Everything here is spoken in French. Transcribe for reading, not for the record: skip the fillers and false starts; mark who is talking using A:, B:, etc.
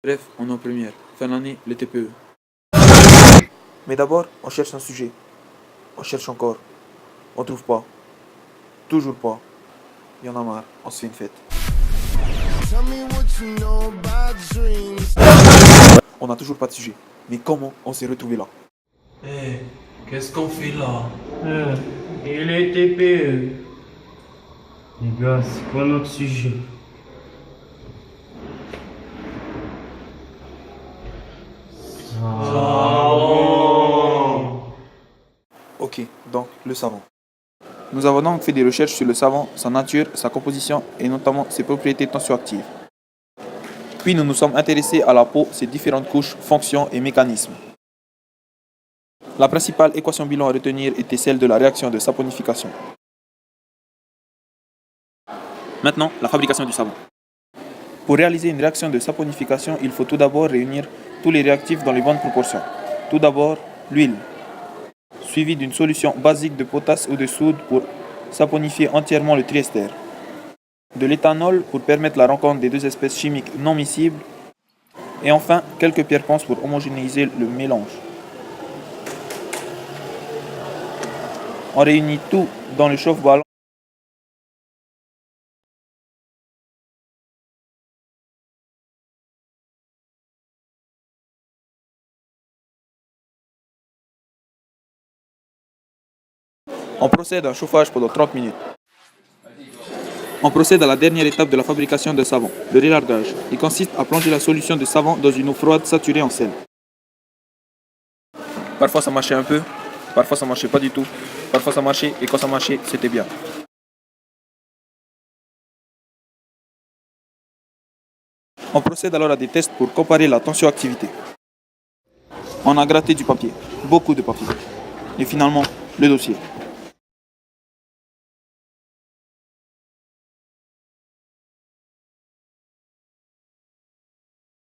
A: Bref, on est en première. Fin d'année, les TPE.
B: Mais d'abord, on cherche un sujet. On cherche encore. On trouve pas. Toujours pas. Il y en a marre. On se fait une fête. On n'a toujours pas de sujet. Mais comment on s'est retrouvé là?
A: Qu'est-ce qu'on fait là?
C: Et les TPE? Les gars, c'est quoi notre sujet?
B: Ok, donc le savon. Nous avons donc fait des recherches sur le savon, sa nature, sa composition et notamment ses propriétés tensioactives. Puis nous nous sommes intéressés à la peau, ses différentes couches, fonctions et mécanismes. La principale équation bilan à retenir était celle de la réaction de saponification. Maintenant, la fabrication du savon. Pour réaliser une réaction de saponification, il faut tout d'abord réunir tous les réactifs dans les bonnes proportions. Tout d'abord, l'huile, suivie d'une solution basique de potasse ou de soude pour saponifier entièrement le triester. De l'éthanol pour permettre la rencontre des deux espèces chimiques non miscibles. Et enfin, quelques pierres ponces pour homogénéiser le mélange. On réunit tout dans le chauffe-ballon. On procède à un chauffage pendant 30 minutes. On procède à la dernière étape de la fabrication de savon, le relargage. Il consiste à plonger la solution de savon dans une eau froide saturée en sel. Parfois ça marchait un peu, parfois ça marchait pas du tout, parfois ça marchait et quand ça marchait, c'était bien. On procède alors à des tests pour comparer la tensioactivité. On a gratté du papier, beaucoup de papier. Et finalement, le dossier.